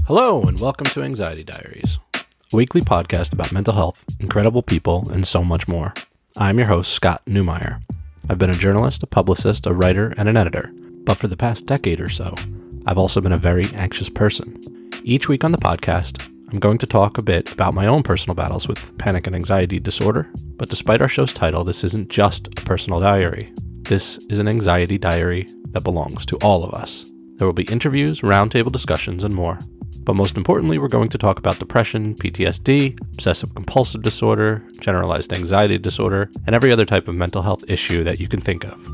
Hello, and welcome to Anxiety Diaries, a weekly podcast about mental health, incredible people, and so much more. I'm your host, Scott Neumyer. I've been a journalist, a publicist, a writer, and an editor, but for the past decade or so, I've also been a very anxious person. Each week on the podcast, I'm going to talk a bit about my own personal battles with panic and anxiety disorder, but despite our show's title, this isn't just a personal diary. This is an anxiety diary that belongs to all of us. There will be interviews, roundtable discussions, and more. But most importantly, we're going to talk about depression, PTSD, obsessive-compulsive disorder, generalized anxiety disorder, and every other type of mental health issue that you can think of.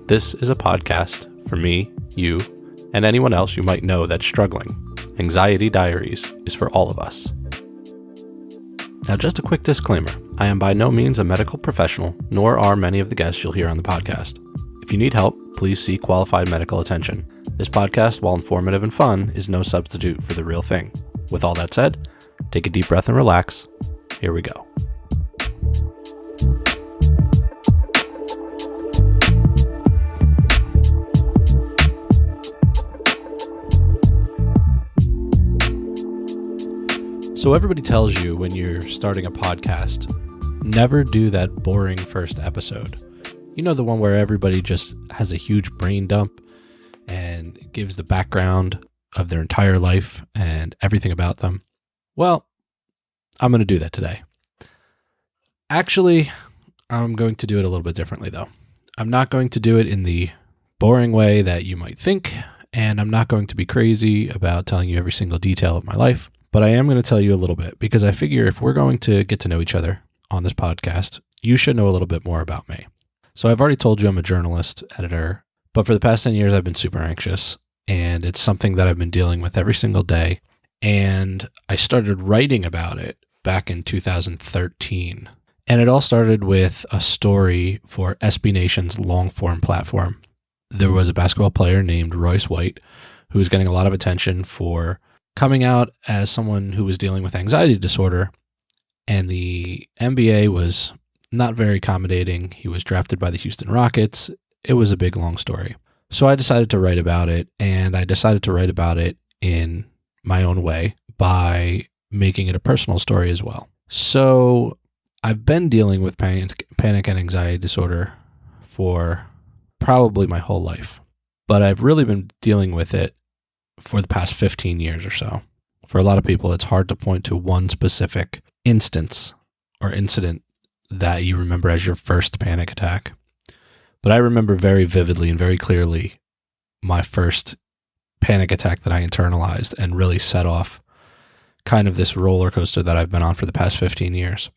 This is a podcast for me, you, and anyone else you might know that's struggling. Anxiety Diaries is for all of us. Now, just a quick disclaimer. I am by no means a medical professional, nor are many of the guests you'll hear on the podcast. If you need help, please seek qualified medical attention. This podcast, while informative and fun, is no substitute for the real thing. With all that said, take a deep breath and relax. Here we go. So everybody tells you when you're starting a podcast, never do that boring first episode. You know, the one where everybody just has a huge brain dump and gives the background of their entire life and everything about them. Well, I'm going to do that today. Actually, I'm going to do it a little bit differently, though. I'm not going to do it in the boring way that you might think, and I'm not going to be crazy about telling you every single detail of my life. But I am going to tell you a little bit because I figure if we're going to get to know each other on this podcast, you should know a little bit more about me. So I've already told you I'm a journalist, editor, but for the past 10 years, I've been super anxious, and it's something that I've been dealing with every single day. And I started writing about it back in 2013. And it all started with a story for SB Nation's long-form platform. There was a basketball player named Royce who was getting a lot of attention for coming out as someone who was dealing with anxiety disorder, and the NBA was not very accommodating. He was drafted by the Houston Rockets. It was a big, long story. So I decided to write about it, and I decided to write about it in my own way by making it a personal story as well. So I've been dealing with panic and anxiety disorder for probably my whole life, but I've really been dealing with it for the past 15 years or so. For a lot of people, it's hard to point to one specific instance or incident that you remember as your first panic attack. But I remember very vividly and very clearly my first panic attack that I internalized and really set off kind of this roller coaster that I've been on for the past 15 years.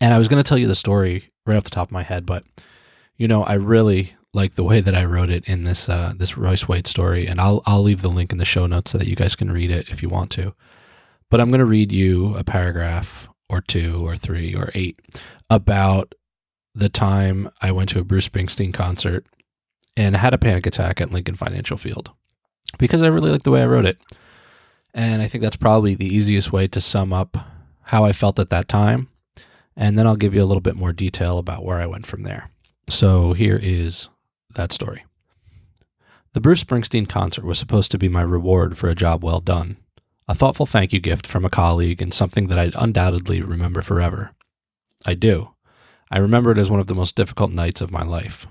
And I was going to tell you the story right off the top of my head, but you know, I really like the way that I wrote it in this Royce story, and I'll leave the link in the show notes so that you guys can read it if you want to. But I'm going to read you a paragraph or 2 or 3 or 8 about the time I went to a Bruce Springsteen concert and had a panic attack at Lincoln Financial Field, because I really like the way I wrote it. And I think that's probably the easiest way to sum up how I felt at that time. And then I'll give you a little bit more detail about where I went from there. So here is that story. The Bruce Springsteen concert was supposed to be my reward for a job well done, a thoughtful thank you gift from a colleague, and something that I'd undoubtedly remember forever. I do. I remember it as one of the most difficult nights of my life.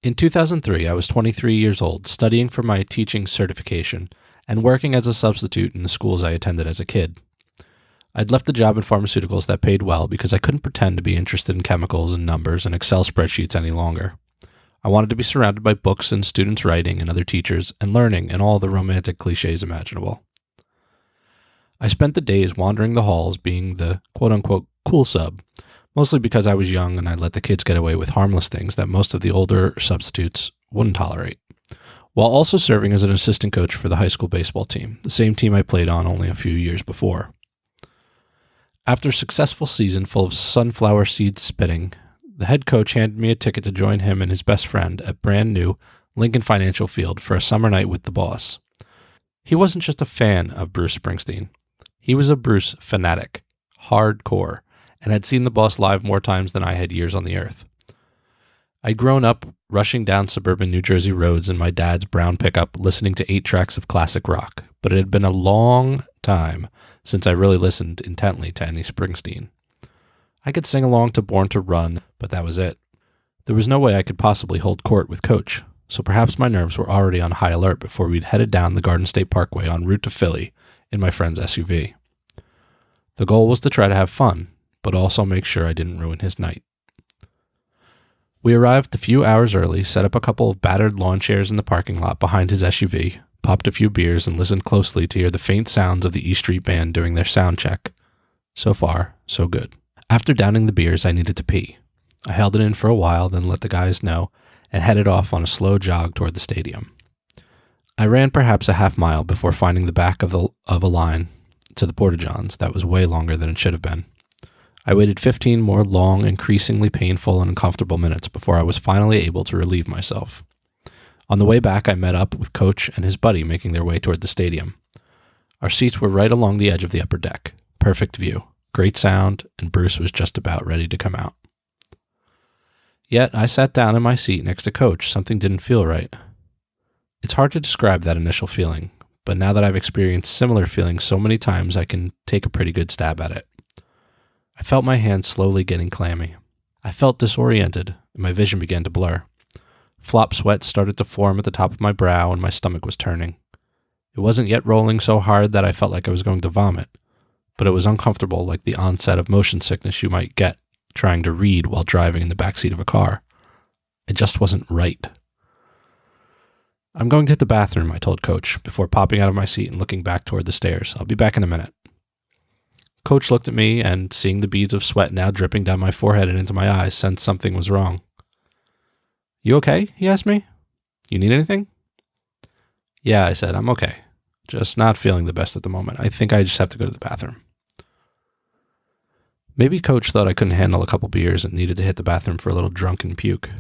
In 2003, I was 23 years old, studying for my teaching certification and working as a substitute in the schools I attended as a kid. I'd left the job in pharmaceuticals that paid well because I couldn't pretend to be interested in chemicals and numbers and Excel spreadsheets any longer. I wanted to be surrounded by books and students writing and other teachers and learning and all the romantic cliches imaginable. I spent the days wandering the halls being the quote-unquote cool sub, mostly because I was young and I let the kids get away with harmless things that most of the older substitutes wouldn't tolerate, while also serving as an assistant coach for the high school baseball team, the same team I played on only a few years before. After a successful season full of sunflower seed spitting, the head coach handed me a ticket to join him and his best friend at brand new Lincoln Financial Field for a summer night with the boss. He wasn't just a fan of Bruce Springsteen. He was a Bruce fanatic, hardcore, and had seen the boss live more times than I had years on the earth. I'd grown up rushing down suburban New Jersey roads in my dad's brown pickup, listening to 8 tracks of classic rock, but it had been a long time since I really listened intently to any Springsteen. I could sing along to Born to Run, but that was it. There was no way I could possibly hold court with Coach, so perhaps my nerves were already on high alert before we'd headed down the Garden State Parkway en route to Philly in my friend's SUV. The goal was to try to have fun, but also make sure I didn't ruin his night. We arrived a few hours early, set up a couple of battered lawn chairs in the parking lot behind his SUV, popped a few beers, and listened closely to hear the faint sounds of the E Street Band doing their sound check. So far, so good. After downing the beers, I needed to pee. I held it in for a while, then let the guys know, and headed off on a slow jog toward the stadium. I ran perhaps a half mile before finding the back of a line to the Porta-Johns that was way longer than it should have been. I waited 15 more long, increasingly painful and uncomfortable minutes before I was finally able to relieve myself. On the way back, I met up with Coach and his buddy making their way toward the stadium. Our seats were right along the edge of the upper deck. Perfect view, great sound, and Bruce was just about ready to come out. Yet, I sat down in my seat next to Coach. Something didn't feel right. It's hard to describe that initial feeling, but now that I've experienced similar feelings so many times, I can take a pretty good stab at it. I felt my hands slowly getting clammy. I felt disoriented, and my vision began to blur. Flop sweat started to form at the top of my brow, and my stomach was turning. It wasn't yet rolling so hard that I felt like I was going to vomit, but it was uncomfortable, like the onset of motion sickness you might get trying to read while driving in the backseat of a car. It just wasn't right. I'm going to hit the bathroom, I told Coach, before popping out of my seat and looking back toward the stairs. I'll be back in a minute. Coach looked at me and, seeing the beads of sweat now dripping down my forehead and into my eyes, sensed something was wrong. You okay? He asked me. You need anything? Yeah, I said, I'm okay. Just not feeling the best at the moment. I think I just have to go to the bathroom. Maybe Coach thought I couldn't handle a couple beers and needed to hit the bathroom for a little drunken puke.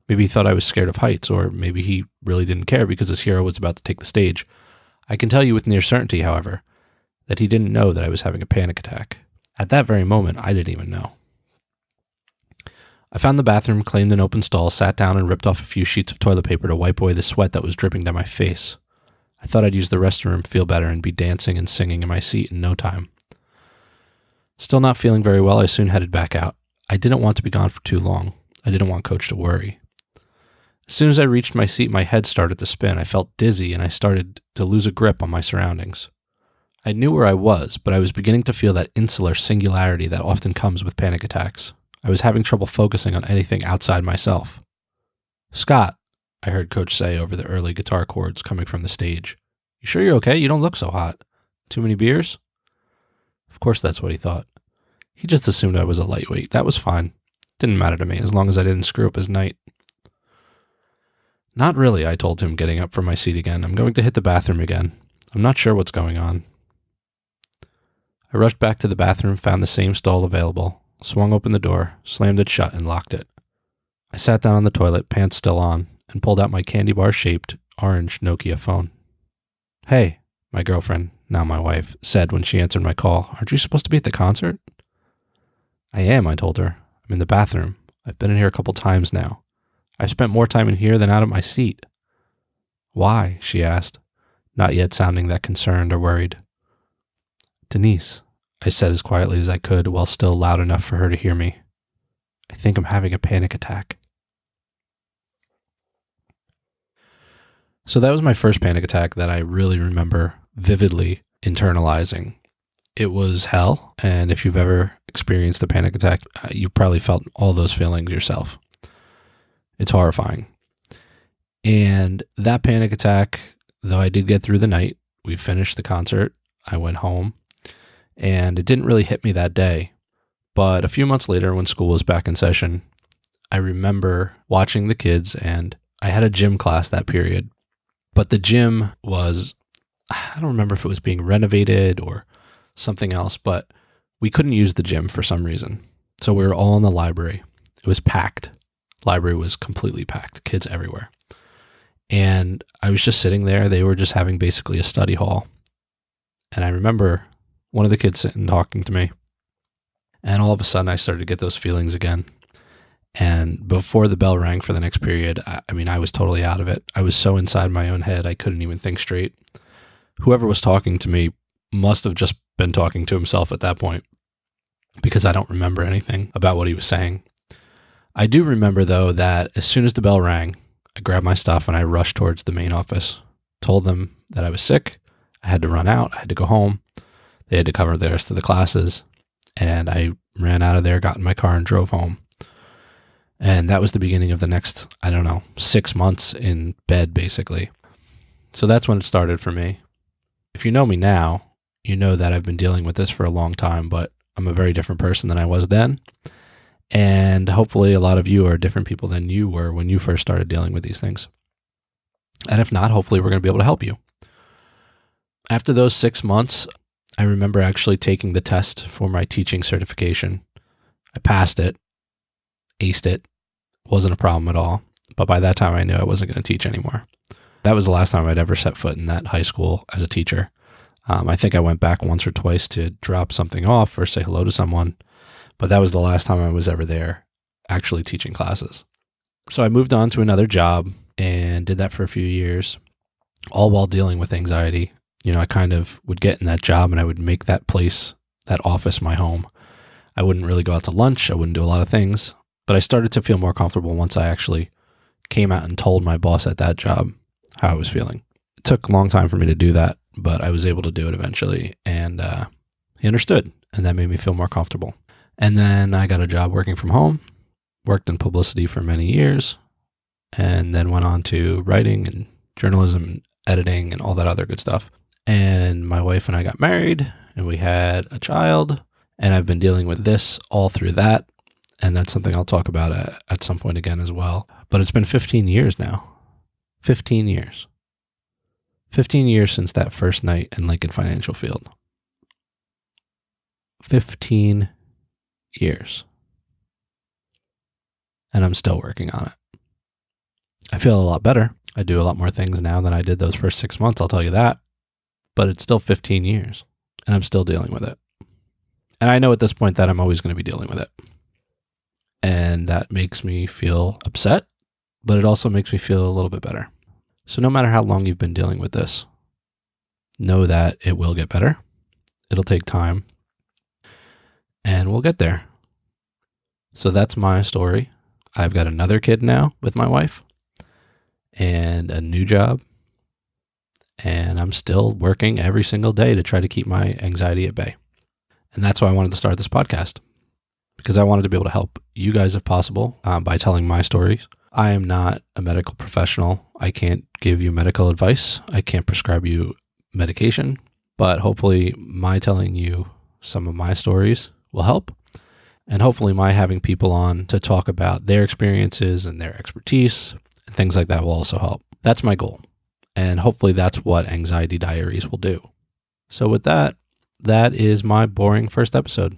Maybe he thought I was scared of heights, or maybe he really didn't care because his hero was about to take the stage. I can tell you with near certainty, however, that he didn't know that I was having a panic attack. At that very moment, I didn't even know. I found the bathroom, claimed an open stall, sat down and ripped off a few sheets of toilet paper to wipe away the sweat that was dripping down my face. I thought I'd use the restroom, feel better, and be dancing and singing in my seat in no time. Still not feeling very well, I soon headed back out. I didn't want to be gone for too long. I didn't want Coach to worry. As soon as I reached my seat, my head started to spin. I felt dizzy, and I started to lose a grip on my surroundings. I knew where I was, but I was beginning to feel that insular singularity that often comes with panic attacks. I was having trouble focusing on anything outside myself. Scott, I heard Coach say over the early guitar chords coming from the stage. You sure you're okay? You don't look so hot. Too many beers? Of course that's what he thought. He just assumed I was a lightweight. That was fine. Didn't matter to me as long as I didn't screw up his night. Not really, I told him, getting up from my seat again. I'm going to hit the bathroom again. I'm not sure what's going on. I rushed back to the bathroom, found the same stall available, swung open the door, slammed it shut, and locked it. I sat down on the toilet, pants still on, and pulled out my candy bar-shaped orange Nokia phone. Hey, my girlfriend, now my wife, said when she answered my call. Aren't you supposed to be at the concert? I am, I told her. I'm in the bathroom. I've been in here a couple times now. I've spent more time in here than out at my seat. Why? She asked, not yet sounding that concerned or worried. Denise, I said as quietly as I could while still loud enough for her to hear me. I think I'm having a panic attack. So that was my first panic attack that I really remember vividly internalizing. It was hell, and if you've ever experienced a panic attack, you probably felt all those feelings yourself. It's horrifying. And that panic attack, though I did get through the night, we finished the concert, I went home, and it didn't really hit me that day. But a few months later, when school was back in session, I remember watching the kids, and I had a gym class that period. But the gym was, I don't remember if it was being renovated or something else, but we couldn't use the gym for some reason. So we were all in the library. It was packed. Library was completely packed, kids everywhere. And I was just sitting there. They were just having basically a study hall. And I remember one of the kids sitting talking to me. And all of a sudden I started to get those feelings again. And before the bell rang for the next period, I was totally out of it. I was so inside my own head, I couldn't even think straight. Whoever was talking to me must have just been talking to himself at that point, because I don't remember anything about what he was saying. I do remember, though, that as soon as the bell rang, I grabbed my stuff and I rushed towards the main office, told them that I was sick, I had to run out, I had to go home, they had to cover the rest of the classes, and I ran out of there, got in my car, and drove home. And that was the beginning of the next, 6 months in bed, basically. So that's when it started for me. If you know me now, you know that I've been dealing with this for a long time, but I'm a very different person than I was then. And hopefully a lot of you are different people than you were when you first started dealing with these things. And if not, hopefully we're going to be able to help you. After those 6 months, I remember actually taking the test for my teaching certification. I passed it, aced it, wasn't a problem at all. But by that time, I knew I wasn't going to teach anymore. That was the last time I'd ever set foot in that high school as a teacher. I think I went back once or twice to drop something off or say hello to someone, but that was the last time I was ever there actually teaching classes. So I moved on to another job and did that for a few years, all while dealing with anxiety. I kind of would get in that job and I would make that place, that office, my home. I wouldn't really go out to lunch. I wouldn't do a lot of things, but I started to feel more comfortable once I actually came out and told my boss at that job how I was feeling. It took a long time for me to do that, but I was able to do it eventually, and he understood, and that made me feel more comfortable. And then I got a job working from home, worked in publicity for many years, and then went on to writing and journalism and editing and all that other good stuff. And my wife and I got married, and we had a child, and I've been dealing with this all through that, and that's something I'll talk about at some point again as well. But it's been 15 years now. 15 years. 15 years since that first night in Lincoln Financial Field. 15 years. And I'm still working on it. I feel a lot better. I do a lot more things now than I did those first 6 months, I'll tell you that. But it's still 15 years, and I'm still dealing with it. And I know at this point that I'm always going to be dealing with it. And that makes me feel upset, but it also makes me feel a little bit better. So no matter how long you've been dealing with this, know that it will get better. It'll take time, and we'll get there. So that's my story. I've got another kid now with my wife and a new job, and I'm still working every single day to try to keep my anxiety at bay. And that's why I wanted to start this podcast, because I wanted to be able to help you guys if possible by telling my stories. I am not a medical professional. I can't give you medical advice. I can't prescribe you medication, but hopefully my telling you some of my stories will help. And hopefully my having people on to talk about their experiences and their expertise and things like that will also help. That's my goal. And hopefully that's what Anxiety Diaries will do. So with that, that is my boring first episode.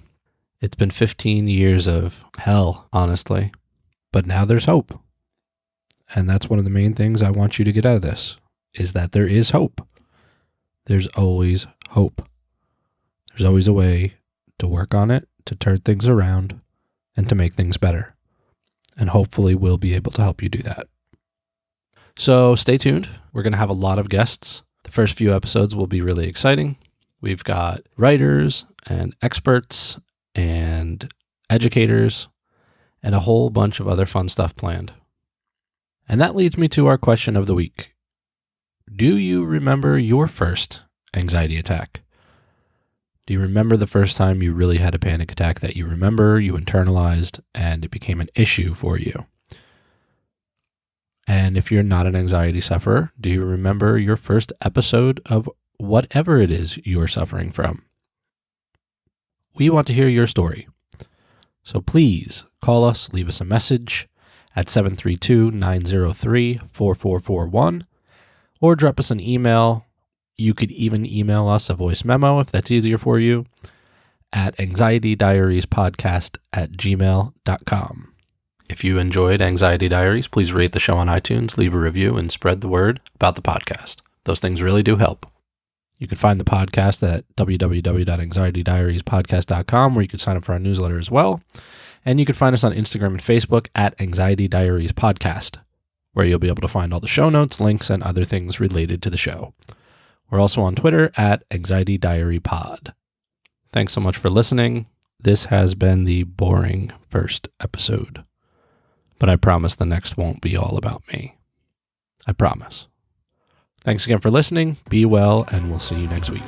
It's been 15 years of hell, honestly, but now there's hope. And that's one of the main things I want you to get out of this, is that there is hope. There's always hope. There's always a way to work on it, to turn things around, and to make things better. And hopefully we'll be able to help you do that. So stay tuned. We're going to have a lot of guests. The first few episodes will be really exciting. We've got writers and experts and educators and a whole bunch of other fun stuff planned. And that leads me to our question of the week. Do you remember your first anxiety attack? Do you remember the first time you really had a panic attack that you remember, you internalized, and it became an issue for you? And if you're not an anxiety sufferer, do you remember your first episode of whatever it is you're suffering from? We want to hear your story. So please call us, leave us a message at 732-903-4441, or drop us an email. You could even email us a voice memo if that's easier for you at anxietydiariespodcast@gmail.com. If you enjoyed Anxiety Diaries, please rate the show on iTunes, leave a review, and spread the word about the podcast. Those things really do help. You can find the podcast at www.anxietydiariespodcast.com, where you can sign up for our newsletter as well. And you can find us on Instagram and Facebook at Anxiety Diaries Podcast, where you'll be able to find all the show notes, links, and other things related to the show. We're also on Twitter at Anxiety Diary Pod. Thanks so much for listening. This has been the boring first episode, but I promise the next won't be all about me. I promise. Thanks again for listening. Be well, and we'll see you next week.